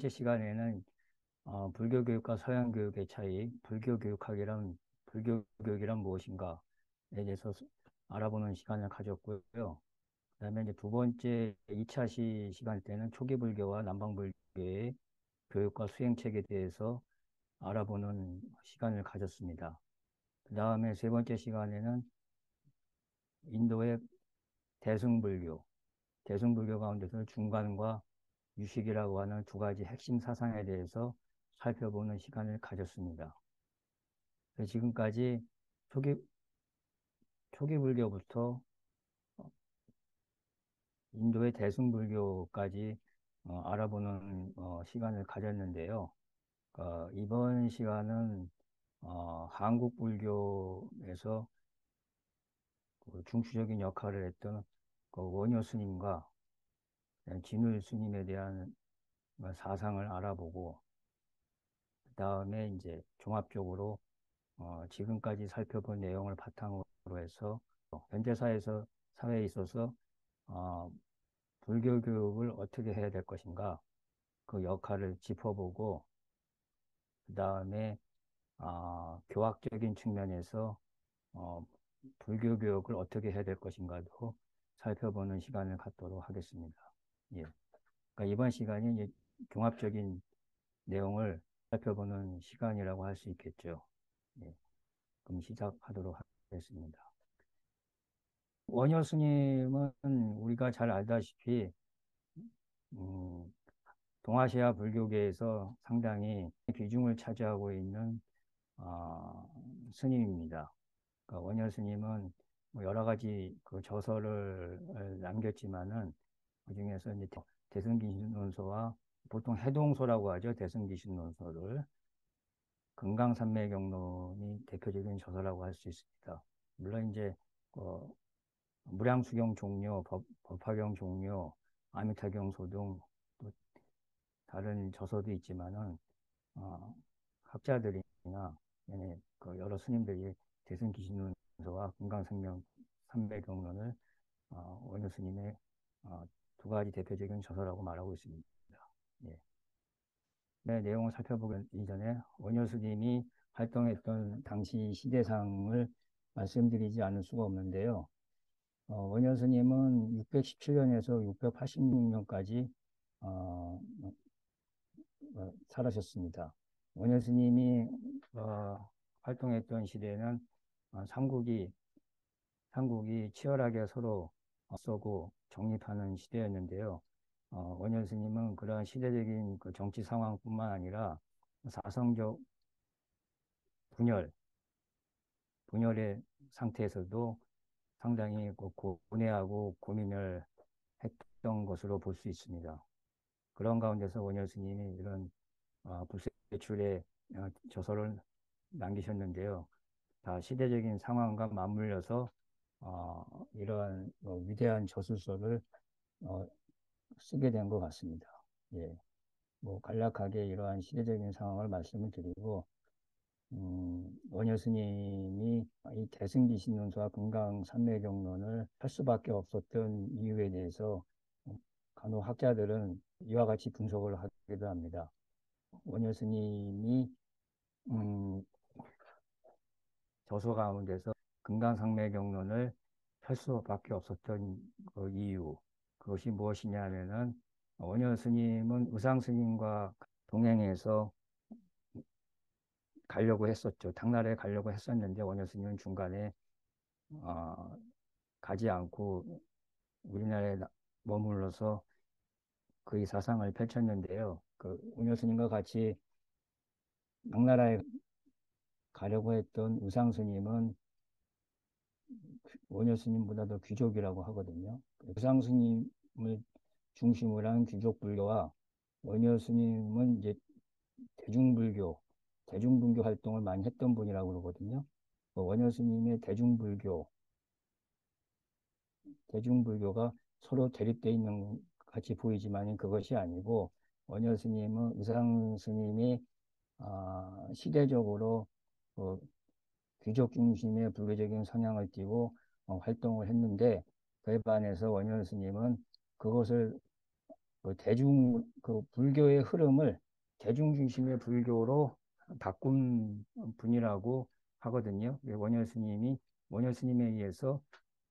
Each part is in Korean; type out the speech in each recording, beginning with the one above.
번째 시간에는 불교 교육과 서양 교육의 차이, 불교 교육이란 무엇인가에 대해서 알아보는 시간을 가졌고요. 그다음에 이제 두 번째 2차 시간 때는 초기 불교와 남방 불교의 교육과 수행책에 대해서 알아보는 시간을 가졌습니다. 그다음에 세 번째 시간에는 인도의 대승불교, 대승불교 가운데서 중간과 유식이라고 하는 두 가지 핵심 사상에 대해서 살펴보는 시간을 가졌습니다. 지금까지 초기, 초기 불교부터 인도의 대승불교까지 알아보는 시간을 가졌는데요. 이번 시간은 한국 불교에서 그 중추적인 역할을 했던 그 원효 스님과 진울 스님에 대한 사상을 알아보고, 그 다음에 이제 종합적으로 지금까지 살펴본 내용을 바탕으로 해서 현대사에서 사회에 있어서 어, 불교 교육을 어떻게 해야 될 것인가 그 역할을 짚어보고, 그 다음에 교학적인 측면에서 어, 불교 교육을 어떻게 해야 될 것인가도 살펴보는 시간을 갖도록 하겠습니다. 예. 그러니까 이번 시간이 이제 종합적인 내용을 살펴보는 시간이라고 할 수 있겠죠. 예. 그럼 시작하도록 하겠습니다. 원효 스님은 우리가 잘 알다시피 음, 동아시아 불교계에서 상당히 비중을 차지하고 있는 스님입니다. 그러니까 원효 스님은 뭐 여러 가지 그 저서를 남겼지만은 그중에서 이제 대승기신론서와 보통 해동소라고 하죠. 대승기신론서를 금강산매경론이 대표적인 저서라고 할 수 있습니다. 물론 이제 어, 무량수경 종료, 법화경 종료, 아미타경소 등 또 다른 저서도 있지만은 어, 학자들이나 그 여러 스님들이 대승기신론서와 금강산명 삼매경론을 원효 스님의 두 가지 대표적인 저서라고 말하고 있습니다. 예. 네, 내용을 살펴보기 이전에 원효 스님이 활동했던 당시 시대상을 말씀드리지 않을 수가 없는데요. 원효 스님은 617년에서 686년까지 살아셨습니다. 원효 스님이 활동했던 시대는 삼국이 치열하게 서로 싸우고 정립하는 시대였는데요. 원효 스님은 그러한 시대적인 그 정치 상황뿐만 아니라 사성적 분열, 분열의 상태에서도 상당히 그 고뇌하고 고민을 했던 것으로 볼 수 있습니다. 그런 가운데서 원효 스님이 이런 불세출의 저서를 남기셨는데요. 다 시대적인 상황과 맞물려서 이러한 위대한 저술서를 어, 쓰게 된 것 같습니다. 예, 뭐 간략하게 이러한 시대적인 상황을 말씀을 드리고, 원효 스님이 이 대승기신론서와 금강산매경론을 할 수밖에 없었던 이유에 대해서 간혹 학자들은 이와 같이 분석을 하기도 합니다. 원효 스님이 음, 저서 가운데서 금강산매경론을 할 수밖에 없었던 그 이유, 그것이 무엇이냐 하면은 원효 스님은 의상 스님과 동행해서 가려고 했었죠. 당나라에 가려고 했었는데 원효 스님은 중간에 어, 가지 않고 우리나라에 머물러서 그의 사상을 펼쳤는데요. 그 원효 스님과 같이 당나라에 가려고 했던 의상 스님은 원효 스님보다 더 귀족이라고 하거든요. 의상 스님을 중심으로 한 귀족 불교와 원효 스님은 이제 대중불교, 대중불교 활동을 많이 했던 분이라고 그러거든요. 원효 스님의 대중불교가 서로 대립되어 있는 같이 보이지만 그것이 아니고 원효 스님은 의상 스님이 시대적으로 그 귀족 중심의 불교적인 성향을 띠고 활동을 했는데 그에 반해서 원효 스님은 그것을 그 불교의 흐름을 대중 중심의 불교로 바꾼 분이라고 하거든요. 원효 스님에 의해서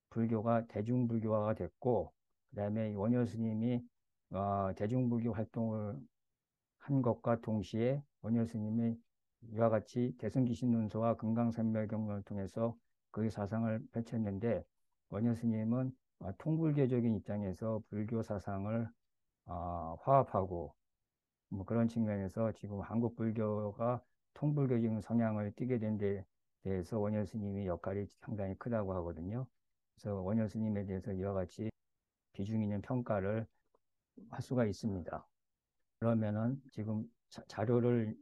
불교가 대중불교화가 됐고, 그다음에 원효 스님이 대중불교 활동을 한 것과 동시에 원효 스님이 이와 같이 대승기신론서와 금강산멸경론을 통해서 그의 사상을 펼쳤는데, 원효 스님은 통불교적인 입장에서 불교 사상을 화합하고, 뭐 그런 측면에서 지금 한국 불교가 통불교적인 성향을 띠게 된 데 대해서 원효 스님의 역할이 상당히 크다고 하거든요. 그래서 원효 스님에 대해서 이와 같이 비중 있는 평가를 할 수가 있습니다. 그러면은 지금 자료를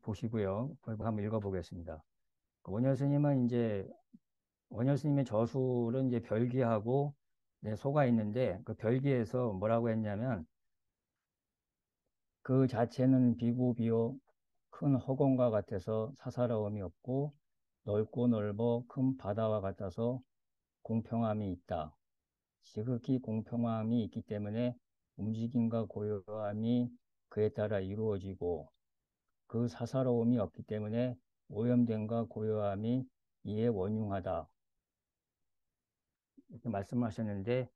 보시고요. 그걸 한번 읽어보겠습니다. 원효 스님은 이제 원효 스님의 저술은 이제 별기하고 네, 소가 있는데, 그 별기에서 뭐라고 했냐면, 그 자체는 비구비요 큰 허공과 같아서 사사로움이 없고, 넓고 넓어 큰 바다와 같아서 공평함이 있다. 지극히 공평함이 있기 때문에 움직임과 고요함이 그에 따라 이루어지고, 그 사사로움이 없기 때문에 오염됨과 고요함이 이에 원흉하다. 이렇게 말씀하셨는데,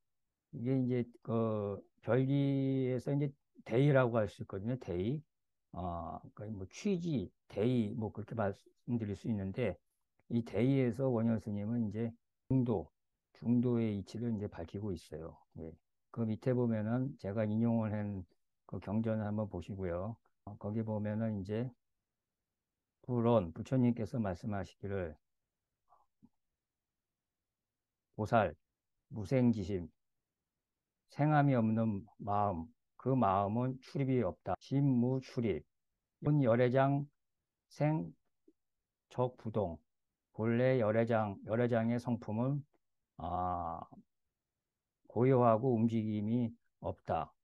이게 이제 그 별기에서 이제 대의라고 할 수 있거든요. 대의. 그러니까 뭐 취지, 대의 뭐 그렇게 말씀드릴 수 있는데, 이 대의에서 원효 스님은 이제 중도의 이치를 이제 밝히고 있어요. 예. 그 밑에 보면은 제가 인용을 한 그 경전을 한번 보시고요. 거기 보면은 이제 부처님께서 말씀하시기를 보살, 무생지심, 생함이 없는 마음, 그 마음은 출입이 없다. 심무출입. 이건 열애장 생적부동. 본래 열애장의 성품은 아, 고요하고 움직임이 없다.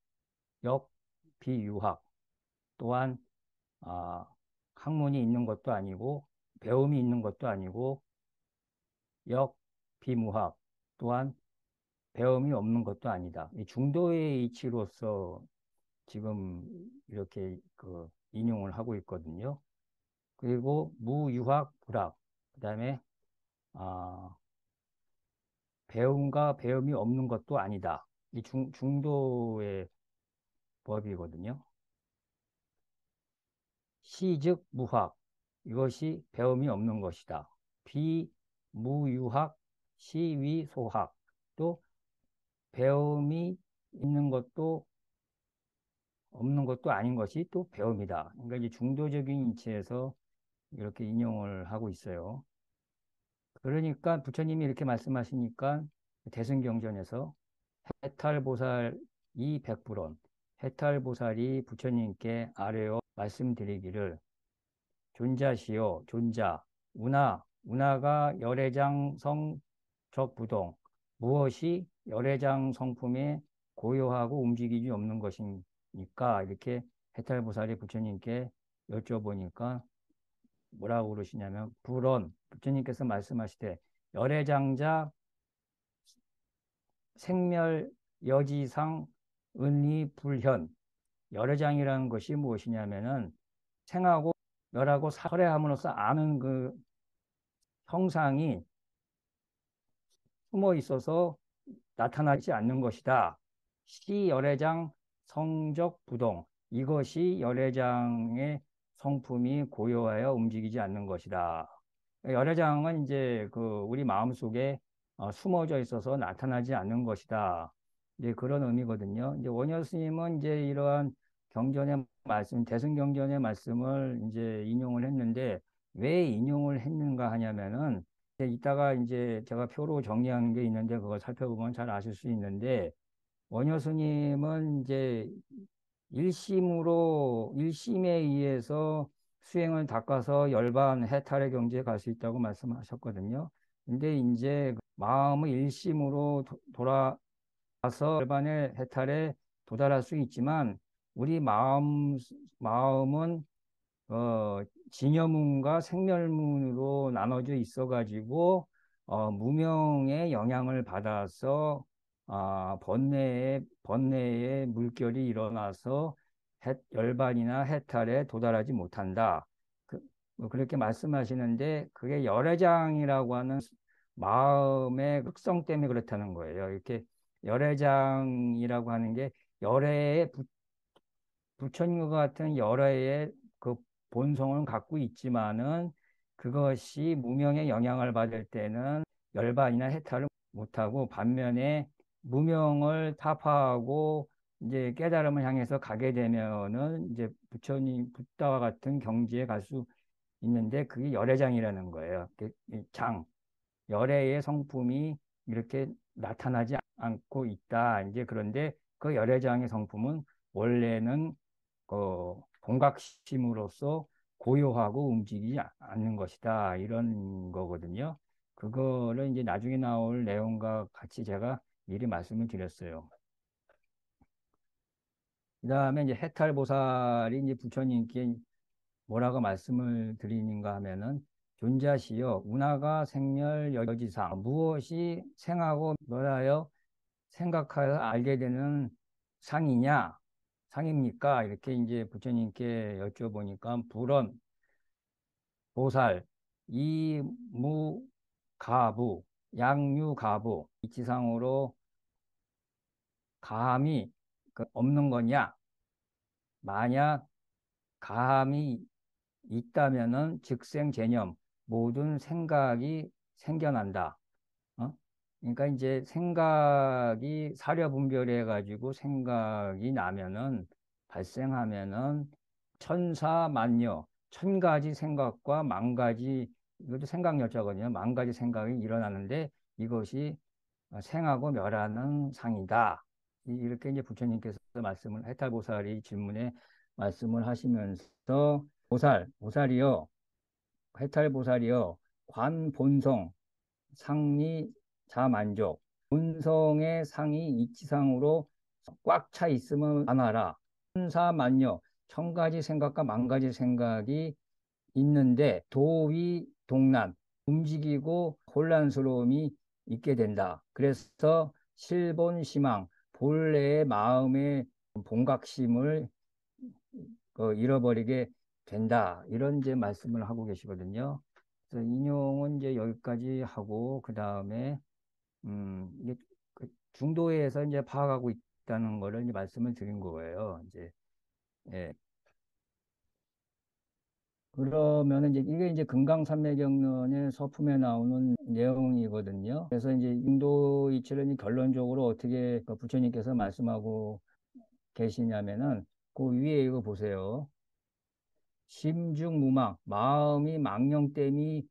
역비유학. 또한 아, 학문이 있는 것도 아니고 배움이 있는 것도 아니고 역비무학. 또한 배움이 없는 것도 아니다. 이 중도의 이치로서 지금 이렇게 그 인용을 하고 있거든요. 그리고 무유학 불학. 그다음에 아, 배움과 배움이 없는 것도 아니다. 이 중도의 법이거든요. 시즉 무학. 이것이 배움이 없는 것이다. 비무유학 시위소학. 또 배움이 있는 것도 없는 것도 아닌 것이 또 배움이다. 그러니까 이제 중도적인 이치에서 이렇게 인용을 하고 있어요. 그러니까 부처님이 이렇게 말씀하시니까 대승경전에서 해탈보살이 백불원, 해탈보살이 부처님께 아뢰어 말씀드리기를 존자시요, 존자, 운하가 열애장 성적부동, 무엇이 열애장 성품에 고요하고 움직이지 없는 것입니까? 이렇게 해탈보살이 부처님께 여쭤보니까 뭐라고 그러시냐면, 부처님께서 말씀하시되, 열애장자 생멸 여지상 은리불현. 열애장이라는 것이 무엇이냐면은 생하고 멸하고 살해함으로써 아는 그 형상이 숨어 있어서 나타나지 않는 것이다. 시 열애장 성적 부동. 이것이 열애장의 성품이 고요하여 움직이지 않는 것이다. 열애장은 이제 그 우리 마음속에 숨어져 있어서 나타나지 않는 것이다. 이제 그런 의미거든요. 이제 원효 스님은 이제 이러한 경전의 말씀, 대승경전의 말씀을 이제 인용을 했는데, 왜 인용을 했는가 하냐면은 이따가 이제 제가 표로 정리한 게 있는데 그걸 살펴보면 잘 아실 수 있는데, 원효 스님은 이제 일심에 의해서 수행을 닦아서 열반 해탈의 경지에 갈 수 있다고 말씀하셨거든요. 근데 이제 마음의 일심으로 돌아가서 열반의 해탈에 도달할 수 있지만, 우리 마음은 진여문과 생멸문으로 나눠져 있어가지고 무명의 영향을 받아서 번뇌의 물결이 일어나서 열반이나 해탈에 도달하지 못한다. 뭐 그렇게 말씀하시는데 그게 열애장이라고 하는 마음의 흑성 때문에 그렇다는 거예요. 이렇게 열애장이라고 하는 게 열애의 부처님과 같은 열애의 그 본성을 갖고 있지만은 그것이 무명의 영향을 받을 때는 열반이나 해탈을 못하고 반면에 무명을 타파하고 이제 깨달음을 향해서 가게 되면은 이제 부처님, 붓다와 같은 경지에 갈 수 있는데 그게 열애장이라는 거예요. 이 열애의 성품이 이렇게 나타나지 않고 있다. 이제 그런데 그 열애장의 성품은 원래는 동각심으로서 고요하고 움직이지 않는 것이다. 이런 거거든요. 그거를 이제 나중에 나올 내용과 같이 제가 미리 말씀을 드렸어요. 그 다음에 이제 해탈보살이 이제 부처님께 뭐라고 말씀을 드리는가 하면은 존자시여 운하가 생멸 여지상 무엇이 생하고 멸하여 생각하여 알게 되는 상이냐 상입니까? 이렇게 이제 부처님께 여쭤보니까 불언 보살 이무가부 양유가부 이치상으로 가함이 없는 거냐? 만약 가함이 있다면은 즉생재념 모든 생각이 생겨난다. 어? 그러니까 이제 생각이 사려분별해 가지고 생각이 나면은 발생하면은 천사만여 천 가지 생각과 만 가지 이것도 생각열자거든요. 만 가지 생각이 일어나는데 이것이 생하고 멸하는 상이다. 이렇게 이제 부처님께서 말씀을 해탈보살이 질문에 말씀을 하시면서 보살이요, 해탈보살이요, 관본성, 상리, 자만족, 본성의 상이 이치상으로 꽉 차 있으면 안하라. 천사만여, 천 가지 생각과 만 가지 생각이 있는데 도위 동난, 움직이고 혼란스러움이 있게 된다. 그래서 실본심망, 본래의 마음의 본각심을 잃어버리게 된다. 이런 이제 말씀을 하고 계시거든요. 그래서 인용은 이제 여기까지 하고 그 다음에 이게 그 중도에서 이제 파악하고 있다는 거를 이제 말씀을 드린 거예요. 이제 예. 그러면은 이제 이게 이제 금강산매경론의 서품에 나오는 내용이거든요. 그래서 이제 인도 이치를 이제 결론적으로 어떻게 그 부처님께서 말씀하고 계시냐면은 그 위에 이거 보세요. 심중무망, 마음이 망령됨이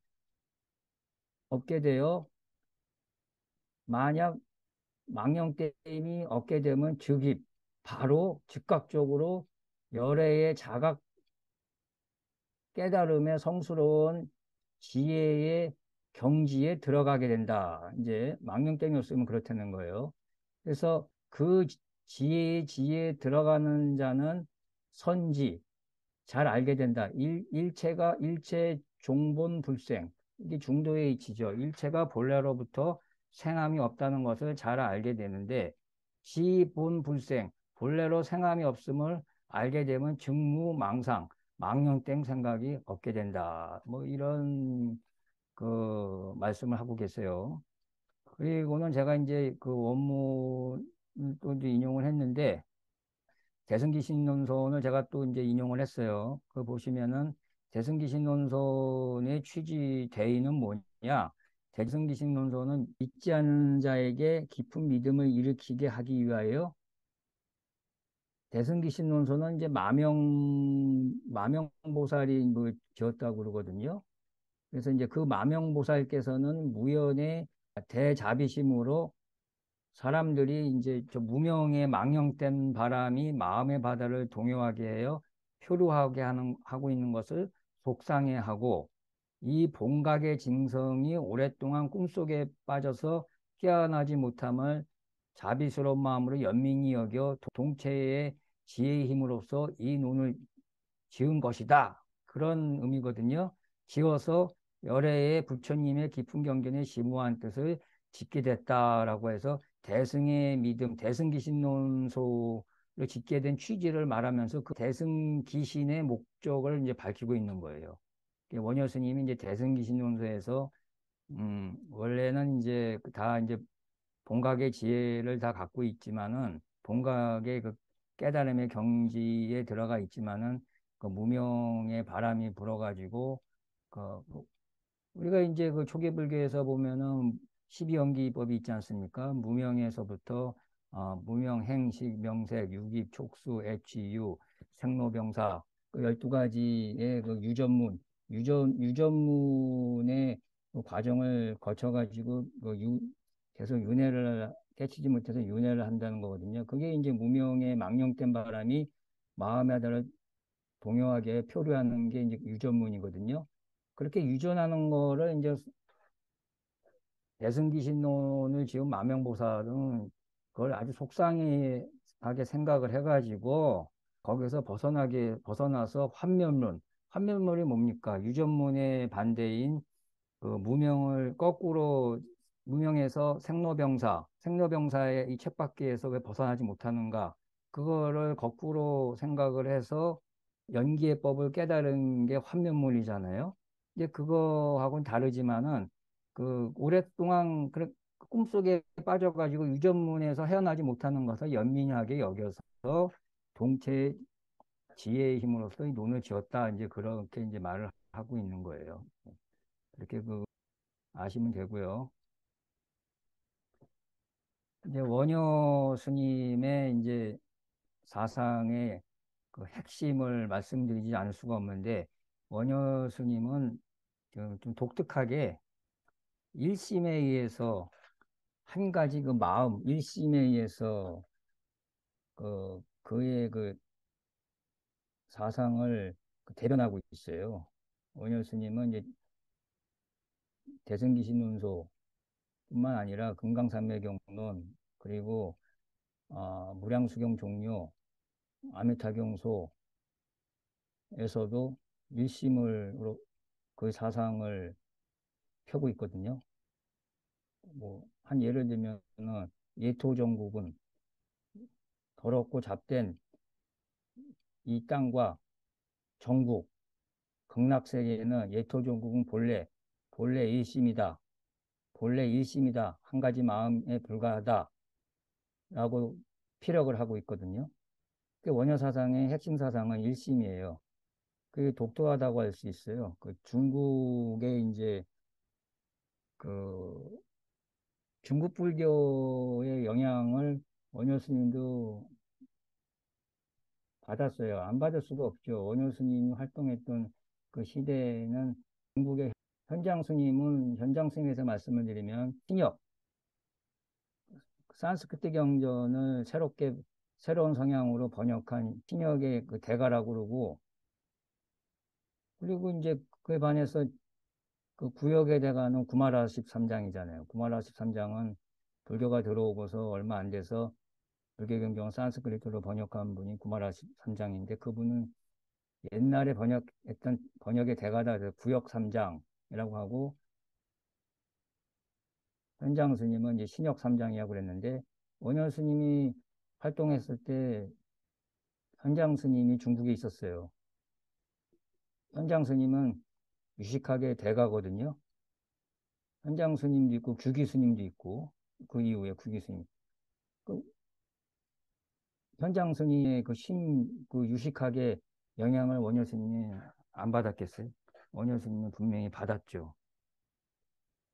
없게 되어 만약 망령됨이 없게 되면 즉입 바로 즉각적으로 열애의 자각 깨달음의 성스러운 지혜의 경지에 들어가게 된다. 이제 망령됨이 없으면 그렇다는 거예요. 그래서 그 지혜에 들어가는 자는 선지, 잘 알게 된다. 일체가 일체 종본 불생. 이게 중도의 이치죠. 일체가 본래로부터 생함이 없다는 것을 잘 알게 되는데 지본 불생, 본래로 생함이 없음을 알게 되면 증무망상, 망령땡 생각이 없게 된다. 뭐 이런 그 말씀을 하고 계세요. 그리고는 제가 이제 그 원문을 또 이제 인용을 했는데 대승기신론선을 제가 또 이제 인용을 했어요. 그 보시면은 대승기신론선의 취지 대의는 뭐냐? 대승기신론선은 믿지 않는 자에게 깊은 믿음을 일으키게 하기 위하여 대승기신론선은 이제 마명보살이 뭐 지었다고 그러거든요. 그래서 이제 그 마명보살께서는 무연의 대자비심으로 사람들이 이제 저 무명의 망령된 바람이 마음의 바다를 동요하게 해요. 표류하게 하고 있는 것을 속상해하고 이 본각의 징성이 오랫동안 꿈속에 빠져서 깨어나지 못함을 자비스러운 마음으로 연민히 여겨 동체의 지혜의 힘으로써 이 논을 지은 것이다. 그런 의미거든요. 지어서 열애의 부처님의 깊은 경전의 심오한 뜻을 짓게 됐다라고 해서 대승의 믿음, 대승기신론소를 짓게 된 취지를 말하면서 그 대승기신의 목적을 이제 밝히고 있는 거예요. 원효 스님이 이제 대승기신론소에서 원래는 이제 다 이제 본각의 지혜를 다 갖고 있지만은 본각의 그 깨달음의 경지에 들어가 있지만은 그 무명의 바람이 불어가지고 그 우리가 이제 그 초기 불교에서 보면은 12연기법이 있지 않습니까? 무명에서부터 무명, 행식, 명색, 유깁, 촉수, 애취,유, 생로병사 그 12가지의 그 유전문의 그 과정을 거쳐가지고 계속 윤회를 깨치지 못해서 윤회를 한다는 거거든요. 그게 이제 무명의 망령된 바람이 마음에 들어 동요하게 표류하는 게 이제 유전문이거든요. 그렇게 유전하는 거를 이제 대승기신론을 지금 마명보살은 그걸 아주 속상하게 생각을 해가지고 거기서 벗어나서 환멸론이 뭡니까? 유전문의 반대인 그 무명을 거꾸로 무명에서 생로병사의 이 쳇바퀴에서 왜 벗어나지 못하는가? 그거를 거꾸로 생각을 해서 연기의 법을 깨달은 게 환면문이잖아요. 이제 그거하고는 다르지만은 그 오랫동안 꿈속에 빠져가지고 유전문에서 헤어나지 못하는 것을 연민하게 여겨서 동체 지혜의 힘으로써 이 논을 지었다. 이제 그렇게 이제 말을 하고 있는 거예요. 이렇게 아시면 되고요. 이제 원효 스님의 이제 사상의 그 핵심을 말씀드리지 않을 수가 없는데 원효 스님은 좀 독특하게 일심에 의해서 한 가지 그 마음, 일심에 의해서 그의 그 사상을 대변하고 있어요. 원효 스님은 이제 대승기신론소 뿐만 아니라 금강산매경론 그리고 무량수경 종료, 아미타경소에서도 일심으로 그 사상을 펴고 있거든요. 한 예를 들면은 예토정국은 더럽고 잡된 이 땅과 정국, 극락세계에는 예토정국은 본래 일심이다. 본래 일심이다. 한 가지 마음에 불과하다. 라고 피력을 하고 있거든요. 그 원효사상의 핵심 사상은 일심이에요. 그게 독특하다고 할 수 있어요. 그 중국의 이제 그 중국 불교의 영향을 원효 스님도 받았어요. 안 받을 수가 없죠. 원효 스님이 활동했던 그 시대에는 중국의 현장 스님에서 말씀을 드리면 신협, 산스크리트 경전을 새로운 성향으로 번역한 신협의 그 대가라고 그러고 그리고 이제 그에 반해서 그 구역에 대가는 구마라 13장이잖아요. 구마라 13장은 불교가 들어오고서 얼마 안 돼서 불교 경전을 산스크리트로 번역한 분이 구마라 13장인데 그분은 옛날에 번역했던 번역의 대가다 그래서 구역 3장이라고 하고 현장 스님은 이제 신역 3장이라고 그랬는데 원효 스님이 활동했을 때 현장 스님이 중국에 있었어요. 현장 스님은 유식하게 대가거든요. 현장 스님도 있고 규기 스님도 있고 그 이후에 규기 스님. 그 현장 스님의 그 유식하게 영향을 원효 스님이 안 받았겠어요? 원효 스님은 분명히 받았죠.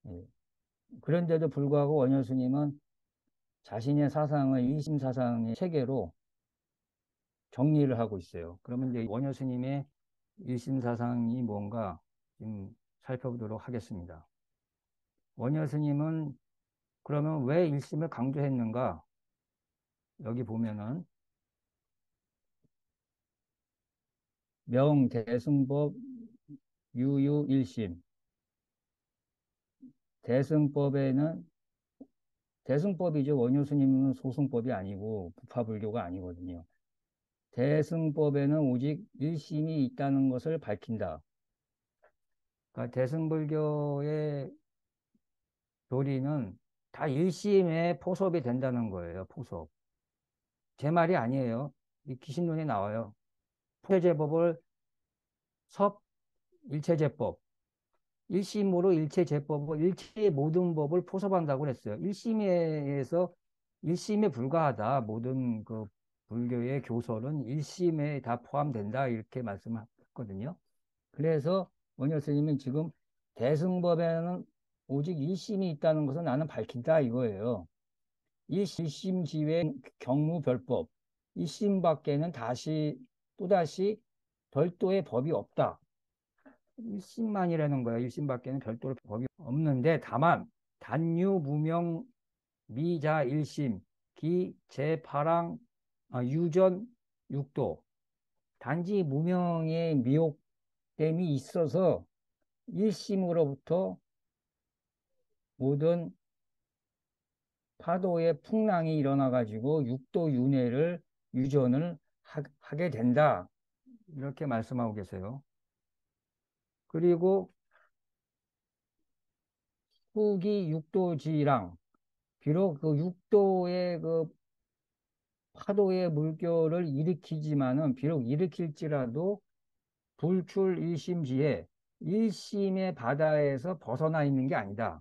예. 그런데도 불구하고 원효 스님은 자신의 사상을 이심 사상의 체계로 정리를 하고 있어요. 그러면 이제 원효 스님의 일심 사상이 뭔가 좀 살펴보도록 하겠습니다. 원효 스님은 그러면 왜 일심을 강조했는가? 여기 보면은 명대승법 유유일심 대승법에는 대승법이죠. 원효 스님은 소승법이 아니고 부파불교가 아니거든요. 대승법에는 오직 일심이 있다는 것을 밝힌다. 그러니까 대승불교의 교리는 다 1심에 포섭이 된다는 거예요. 포섭. 제 말이 아니에요. 이 기신론에 나와요. 일체제법을 섭 일체제법. 1심으로 일체제법을 일체의 모든 법을 포섭한다고 그랬어요. 1심에서 1심에 불과하다. 모든 그 불교의 교설은 1심에 다 포함된다. 이렇게 말씀했거든요. 그래서 원효 스님은 지금 대승법에는 오직 1심이 있다는 것을 나는 밝힌다 이거예요. 1심 지외 경무별법. 1심 밖에는 또다시 별도의 법이 없다. 1심만이라는 거야. 1심밖에는 별도로 법이 없는데 다만 단유 무명 미자 1심 기 제파랑 유전 6도 단지 무명의 미혹됨이 있어서 1심으로부터 모든 파도의 풍랑이 일어나 가지고 6도 윤회를 유전을 하게 된다. 이렇게 말씀하고 계세요. 그리고 후기 6도지랑 비록 그 6도의 그 파도의 물결을 일으키지만은 비록 일으킬지라도 불출 1심지에 1심의 바다에서 벗어나 있는 게 아니다.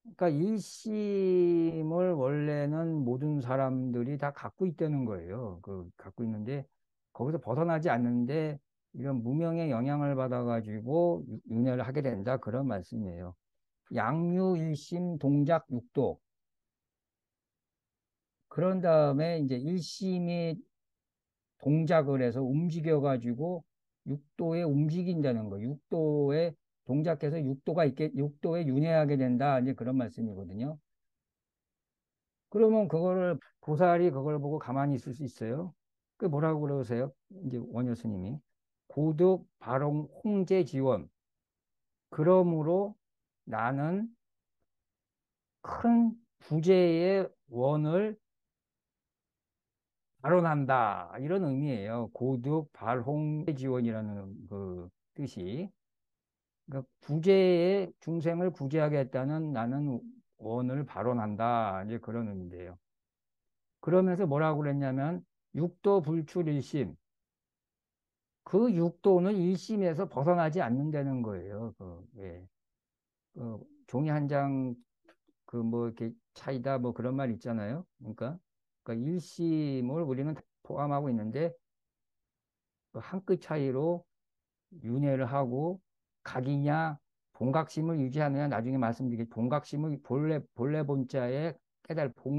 그러니까 1심을 원래는 모든 사람들이 다 갖고 있다는 거예요. 갖고 있는데 거기서 벗어나지 않는데 이런 무명의 영향을 받아가지고 윤회를 하게 된다. 그런 말씀이에요. 양유 1심 동작 6도. 그런 다음에 이제 1심이 동작을 해서 움직여가지고 6도에 움직인다는 거. 6도에 동작해서 6도에 윤회하게 된다. 이제 그런 말씀이거든요. 그러면 그거를 보살이 그걸 보고 가만히 있을 수 있어요? 그 뭐라고 그러세요? 이제 원효 스님이 고득 발홍 홍제 지원. 그러므로 나는 큰 부재의 원을 발언한다. 이런 의미예요. 고득 발홍 지원이라는 그 뜻이. 그러니까 부재의 중생을 구제하겠다는 나는 원을 발언한다. 이제 그런 의미인데요. 그러면서 뭐라고 그랬냐면 육도 불출 일심. 그 육도는 일심에서 벗어나지 않는다는 거예요. 예. 종이 한 장 그 뭐 이렇게 차이다 뭐 그런 말 있잖아요. 그러니까 일심을 우리는 포함하고 있는데 그 한 끗 차이로 윤회를 하고 각이냐 본각심을 유지하느냐 나중에 말씀드리겠 본각심을 본래 본자의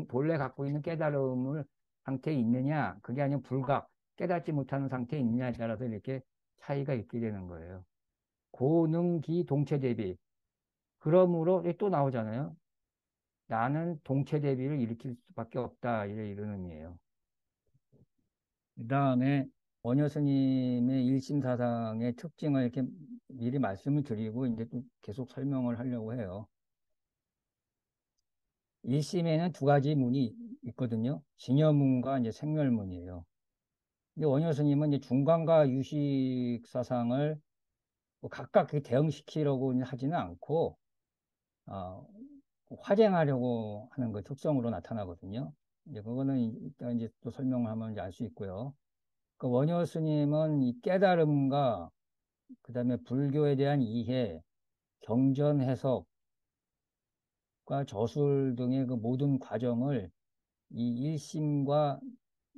본래 갖고 있는 깨달음을 상태에 있느냐 그게 아니면 불각 깨닫지 못하는 상태에 있느냐에 따라서 이렇게 차이가 있게 되는 거예요. 고능기 동체 대비 그러므로 또 나오잖아요. 나는 동체 대비를 일으킬 수밖에 없다 이런 의미예요. 그 다음에 원효 스님의 일심사상의 특징을 이렇게 미리 말씀을 드리고 이제 또 계속 설명을 하려고 해요. 일심에는 두 가지 문이 있거든요. 진여문과 이제 생멸문이에요. 근데 원효 스님은 이제 중간과 유식 사상을 뭐 각각 대응시키려고 하지는 않고 어, 화쟁하려고 하는 그 특성으로 나타나거든요. 이제 그거는 일단 이제 또 설명을 하면 이제 알 수 있고요. 그 원효 스님은 이 깨달음과 그다음에 불교에 대한 이해, 경전 해석과 저술 등의 그 모든 과정을 이 일심과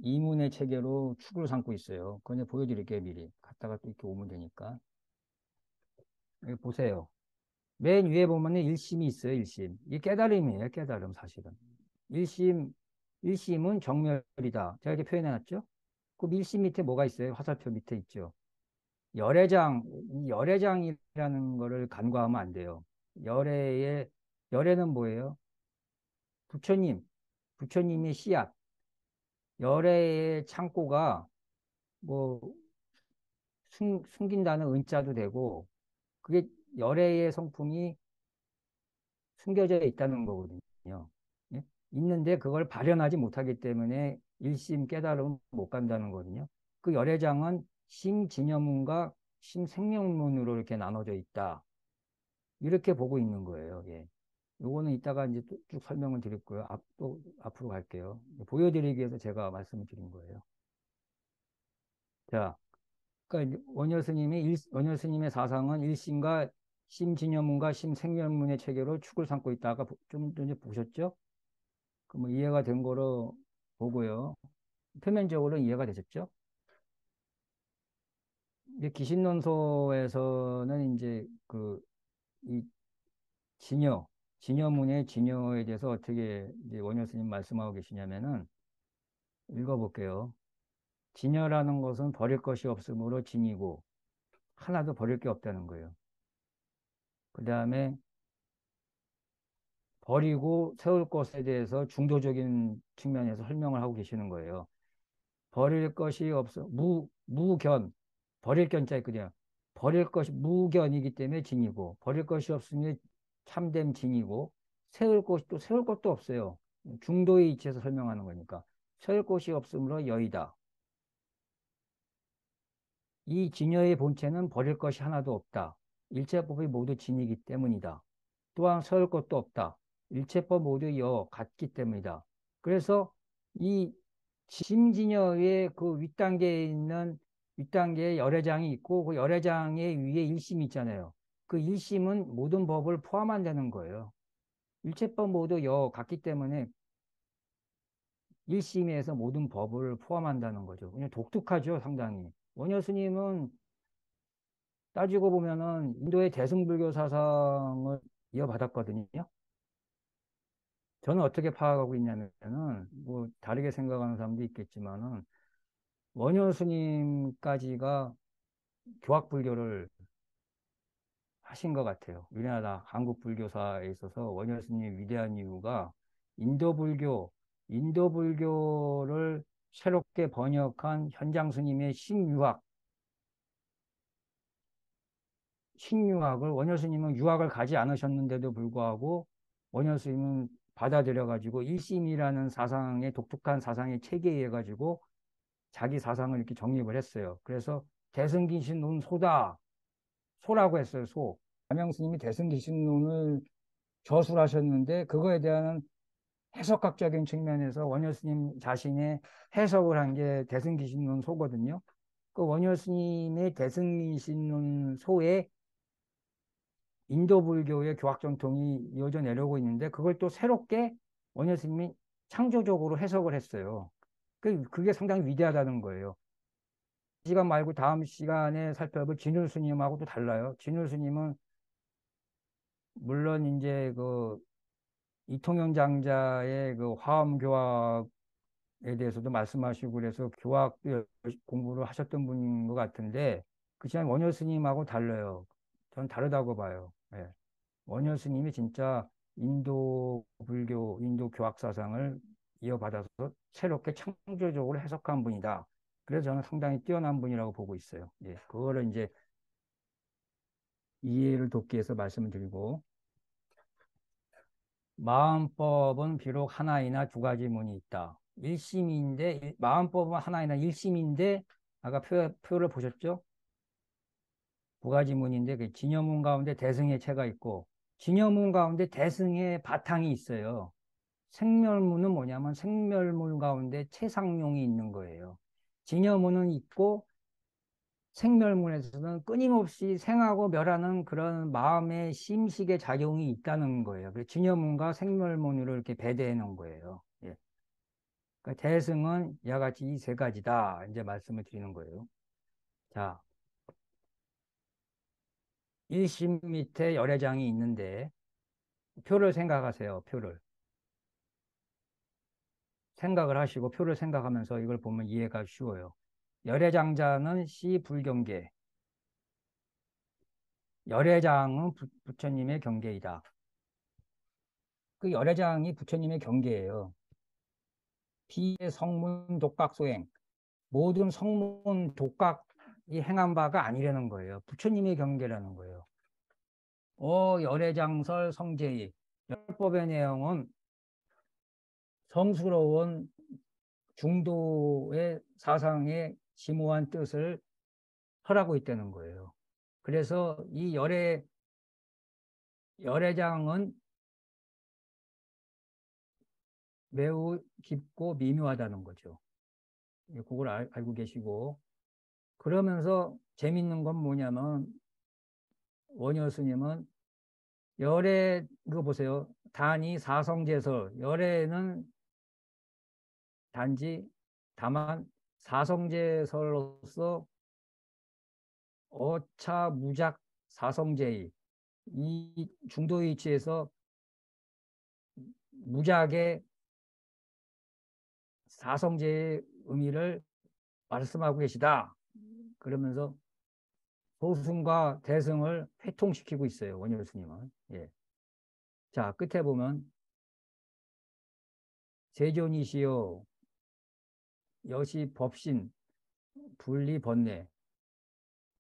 이문의 체계로 축을 삼고 있어요. 그거 이제 보여드릴게요, 미리. 갔다가 또 이렇게 오면 되니까. 여기 보세요. 맨 위에 보면은 일심이 있어요, 일심. 이게 깨달음이에요, 깨달음, 사실은. 일심, 일심은 정멸이다. 제가 이렇게 표현해놨죠? 그 일심 밑에 뭐가 있어요? 화살표 밑에 있죠. 열애장, 이 열애장이라는 거를 간과하면 안 돼요. 열애는 뭐예요? 부처님, 부처님의 씨앗. 열애의 창고가 뭐 숨긴다는 은자도 되고, 그게 열애의 성품이 숨겨져 있다는 거거든요. 예? 있는데 그걸 발현하지 못하기 때문에 일심 깨달음 못 간다는 거거든요. 그 열애장은 심진여문과 심생명문으로 이렇게 나눠져 있다. 이렇게 보고 있는 거예요. 예. 요거는 이따가 이제 쭉 설명을 드릴 거예요. 또 앞으로 갈게요. 보여드리기 위해서 제가 말씀을 드린 거예요. 자, 그러니까 원효 스님의 사상은 일심과 심진여문과 심생멸문의 체계로 축을 삼고 있다가 좀 전에 보셨죠? 그 뭐 이해가 된 거로 보고요. 표면적으로 이해가 되셨죠? 이제 기신론소에서는 이제 이 진여, 진여문의 진여에 대해서 어떻게 이제 원효 스님 말씀하고 계시냐면은 읽어볼게요. 진여라는 것은 버릴 것이 없으므로 진이고 하나도 버릴 게 없다는 거예요. 그 다음에 버리고 세울 것에 대해서 중도적인 측면에서 설명을 하고 계시는 거예요. 버릴 것이 없어 무견 버릴 견자 있거든요. 버릴 것이 무견이기 때문에 진이고 버릴 것이 없으면 참된 진이고 세울 것도 없어요. 중도의 이치에서 설명하는 거니까 세울 것이 없으므로 여의다. 이 진여의 본체는 버릴 것이 하나도 없다. 일체법이 모두 진이기 때문이다. 또한 세울 것도 없다. 일체법 모두 여 같기 때문이다. 그래서 이 심진여의 그 윗단계에 있는 윗단계에 열애장이 있고 그 열애장의 위에 일심이 있잖아요. 그 일심은 모든 법을 포함한다는 거예요. 일체법 모두 여 같기 때문에 일심에서 모든 법을 포함한다는 거죠. 그냥 독특하죠, 상당히. 원효 스님은 따지고 보면은 인도의 대승불교 사상을 이어받았거든요. 저는 어떻게 파악하고 있냐면은 뭐 다르게 생각하는 사람도 있겠지만은 원효 스님까지가 교학불교를 하신 것 같아요. 우리나라 한국 불교사에 있어서 원효 스님이 위대한 이유가 인도 불교를 새롭게 번역한 현장 스님의 신유학을 원효 스님은 유학을 가지 않으셨는데도 불구하고 원효 스님은 받아들여 가지고 일심이라는 사상의 독특한 사상의 체계에 의해 가지고 자기 사상을 이렇게 정립을 했어요. 그래서 대승기신론 소라고 했어요. 소. 남영 스님이 대승기신론을 저술하셨는데 그거에 대한 해석학적인 측면에서 원효 스님 자신의 해석을 한 게 대승기신론 소거든요. 그 원효 스님의 대승기신론 소에 인도 불교의 교학 전통이 이어져 내려오고 있는데 그걸 또 새롭게 원효 스님이 창조적으로 해석을 했어요. 그게 상당히 위대하다는 거예요. 이 시간 말고 다음 시간에 살펴볼 진울 스님하고 도 달라요. 진울 스님은 물론 이제 그 이통영 장자의 그 화엄교학에 대해서도 말씀하시고 그래서 교학도 공부를 하셨던 분인 것 같은데 그렇지만 원효 스님하고 달라요. 저는 다르다고 봐요. 예. 원효 스님이 진짜 인도 불교, 인도 교학 사상을 이어받아서 새롭게 창조적으로 해석한 분이다. 그래서 저는 상당히 뛰어난 분이라고 보고 있어요. 예, 그거를 이제 이해를 돕기 위해서 말씀을 드리고, 마음법은 비록 하나이나 두 가지 문이 있다. 마음법은 하나이나 일심인데, 아까 표를 보셨죠? 두 가지 문인데, 그 진여문 가운데 대승의 체가 있고, 진여문 가운데 대승의 바탕이 있어요. 생멸문은 뭐냐면 생멸문 가운데 최상용이 있는 거예요. 진여문은 있고 생멸문에서는 끊임없이 생하고 멸하는 그런 마음의 심식의 작용이 있다는 거예요. 그래서 진여문과 생멸문으로 이렇게 배대해 놓은 거예요. 예. 그러니까 대승은 이와 같이 이 세 가지다. 이제 말씀을 드리는 거예요. 자, 일심 밑에 열애장이 있는데 표를 생각하세요. 표를. 생각을 하시고 표를 생각하면서 이걸 보면 이해가 쉬워요. 열애장자는 시 불경계, 열애장은 부처님의 경계이다. 그 열애장이 부처님의 경계예요. 비의 성문 독각 소행, 모든 성문 독각이 행한 바가 아니라는 거예요. 부처님의 경계라는 거예요. 열애장설 성제의 열법의 내용은 성스러운 중도의 사상의 심오한 뜻을 설하고 있다는 거예요. 그래서 이 열애장은 매우 깊고 미묘하다는 거죠. 예, 그걸 알고 계시고, 그러면서 재밌는 건 뭐냐면 원효 스님은 열애, 그거 보세요. 단이 사성제설, 열애는 단지 다만 사성제설로서 어차 무작 사성제의, 이 중도 위치에서 무작의 사성제의 의미를 말씀하고 계시다. 그러면서 소승과 대승을 회통시키고 있어요. 원효 스님은. 예. 자, 끝에 보면 세존이시여 여시 법신 분리 번뇌,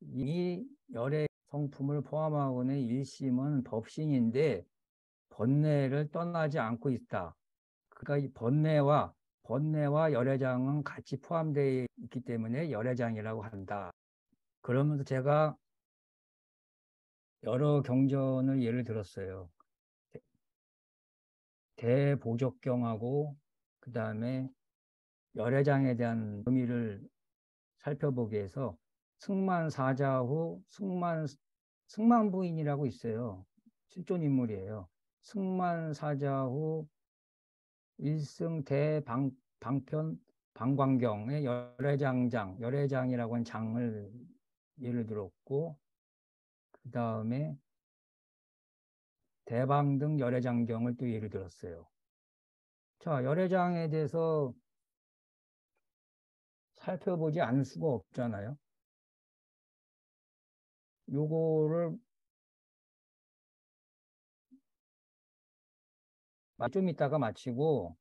이 열의 성품을 포함하고는 일심은 법신인데 번뇌를 떠나지 않고 있다. 그러니까 이 번뇌와 열애장은 같이 포함되어 있기 때문에 열애장이라고 한다. 그러면서 제가 여러 경전을 예를 들었어요. 대보적경하고 그 다음에 열애장에 대한 의미를 살펴보기 위해서 승만사자후 승만부인이라고 있어요. 실존 인물이에요. 승만사자후 일승대방편 방광경의 열애장이라고 하는 장을 예를 들었고, 그 다음에 대방등 열애장경을 또 예를 들었어요. 자, 열애장에 대해서 살펴보지 않을 수가 없잖아요. 요거를 좀 이따가 마치고,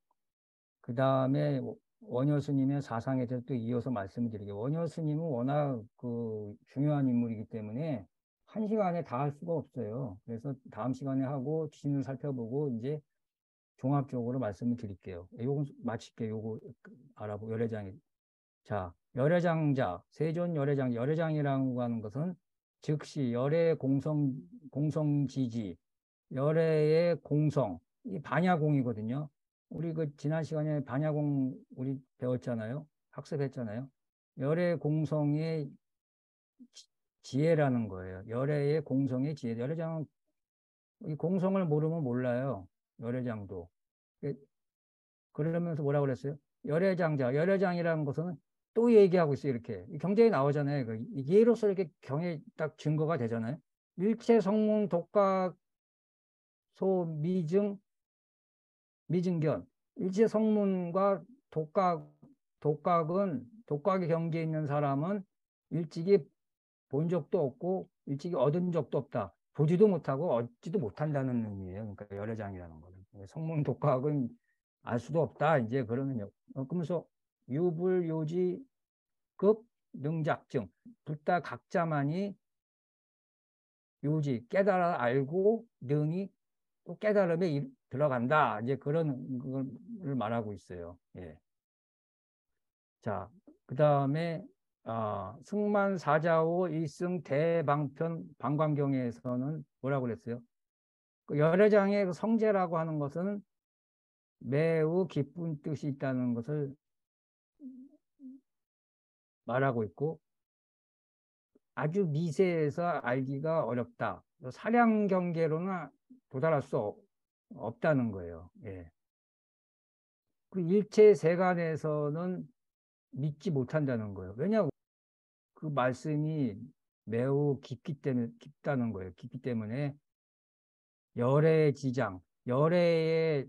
그 다음에 원효 스님의 사상에 대해서 또 이어서 말씀을 드리게요. 원효 스님은 워낙 그 중요한 인물이기 때문에 한 시간에 다 할 수가 없어요. 그래서 다음 시간에 하고 진을 살펴보고 이제 종합적으로 말씀을 드릴게요. 요거 마칠게요. 요거 알아보고 열애장이. 자, 열애장자, 세존 열애장이라고 하는 것은 즉시 열애 공성지지, 열애의 공성, 이 반야공이거든요. 우리 그 지난 시간에 반야공 우리 배웠잖아요. 학습했잖아요. 열애 공성의 지혜라는 거예요. 열애의 공성의 지혜. 열애장은 이 공성을 모르면 몰라요. 열애장도. 그러면서 뭐라고 그랬어요? 열애장이라는 것은 또 얘기하고 있어요. 이렇게. 경제에 나오잖아요. 예로서 이렇게 경에 딱 증거가 되잖아요. 일체 성문 독각 소미증 미증견. 일체 성문과 독각의 경계에 있는 사람은 일찍이 본 적도 없고 일찍이 얻은 적도 없다. 보지도 못하고 얻지도 못한다는 의미예요. 그러니까 열애장이라는 거는. 성문 독학은 알 수도 없다. 이제 그러면요. 그러면서 유불요지 급 능작증. 둘 다 각자만이 요지 깨달아 알고 능이 또 깨달음에 들어간다. 이제 그런 걸 말하고 있어요. 예. 자, 그 다음에 승만사자오 일승 대방편 방광경에서는 뭐라고 그랬어요? 그 열애장의 그 성제라고 하는 것은 매우 기쁜 뜻이 있다는 것을 말하고 있고 아주 미세해서 알기가 어렵다. 사량 경계로는 도달할 수 없다는 거예요. 예. 그 일체 세간에서는 믿지 못한다는 거예요. 왜냐? 그 말씀이 매우 깊다는 거예요. 깊기 때문에 열애의 지장, 열애의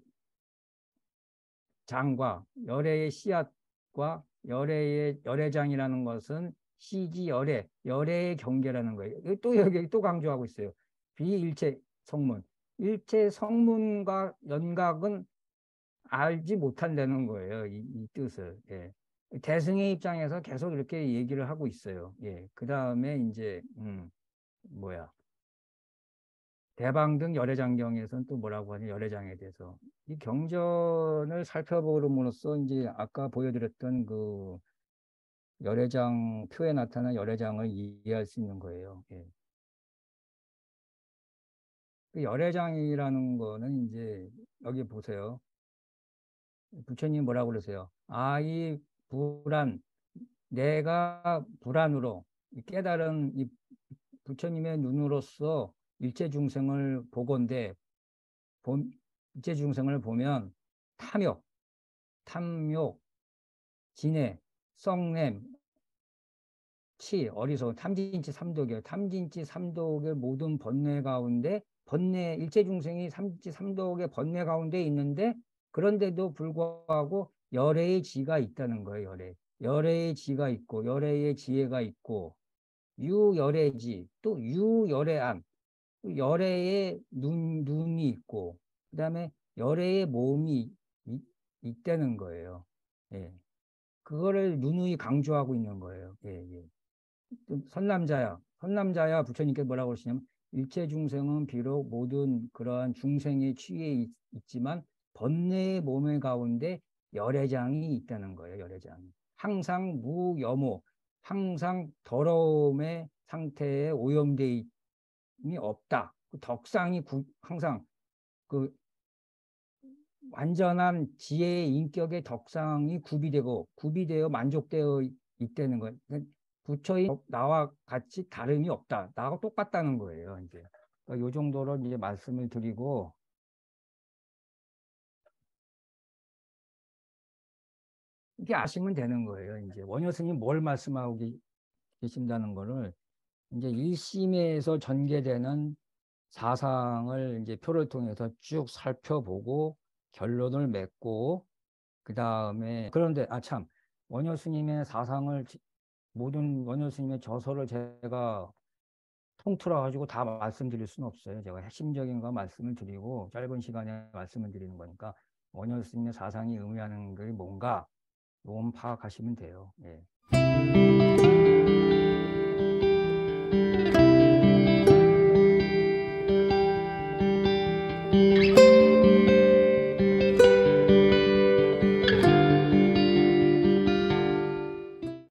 장과 열애의 씨앗과 열애장이라는 것은 시지 열애의 경계라는 거예요. 또 여기 또 강조하고 있어요. 비일체 성문. 일체 성문과 연각은 알지 못한다는 거예요. 이 뜻을. 예. 대승의 입장에서 계속 이렇게 얘기를 하고 있어요. 예. 그 다음에 이제, 뭐야. 대방 등 열애장경에서는 또 뭐라고 하냐, 열애장에 대해서. 이 경전을 살펴보므로써 이제 아까 보여드렸던 그 열애장, 표에 나타난 열애장을 이해할 수 있는 거예요. 예. 그 열애장이라는 거는 이제 여기 보세요. 부처님 뭐라고 그러세요? 이 불안, 내가 불안으로 깨달은 이 부처님의 눈으로서 일체 중생을 보건대 일체 중생을 보면 탐욕, 탐욕, 진해, 썩냄, 어리석은 탐진치 삼독이에요. 탐진치 삼독의 모든 번뇌 가운데 일체 중생이 삼진치 삼독의 번뇌 가운데 있는데 그런데도 불구하고 열애의 지가 있다는 거예요. 열애의 지가 있고 열애의 지혜가 있고 유열애지 또 유열애안 열애의 눈이 있고 그다음에 열애의 몸이 있다는 거예요. 예. 그거를 누누이 강조하고 있는 거예요. 예, 예. 선남자야 부처님께 뭐라고 그러시냐면 일체 중생은 비록 모든 그러한 중생의 취해 있지만 번뇌의 몸의 가운데 열애장이 있다는 거예요. 열애장이 항상 무여모, 항상 더러움의 상태에 오염되어 이 없다. 그 덕상이 항상 그 완전한 지혜의 인격의 덕상이 구비되어 만족되어 있다는 거예요. 그러니까 부처의 나와 같이 다름이 없다. 나하고 똑같다는 거예요. 이제 그러니까 요 정도로 이제 말씀을 드리고 이렇게 아시면 되는 거예요. 이제 원효 스님 뭘 말씀하고 계신다는 거를 이제 1심에서 전개되는 사상을 이제 표를 통해서 쭉 살펴보고 결론을 맺고 그 다음에 그런데 참 원효 스님의 사상을 모든 원효 스님의 저서를 제가 통틀어 가지고 다 말씀드릴 수는 없어요. 제가 핵심적인 거 말씀을 드리고 짧은 시간에 말씀을 드리는 거니까 원효 스님의 사상이 의미하는 게 뭔가 좀 파악하시면 돼요. 예.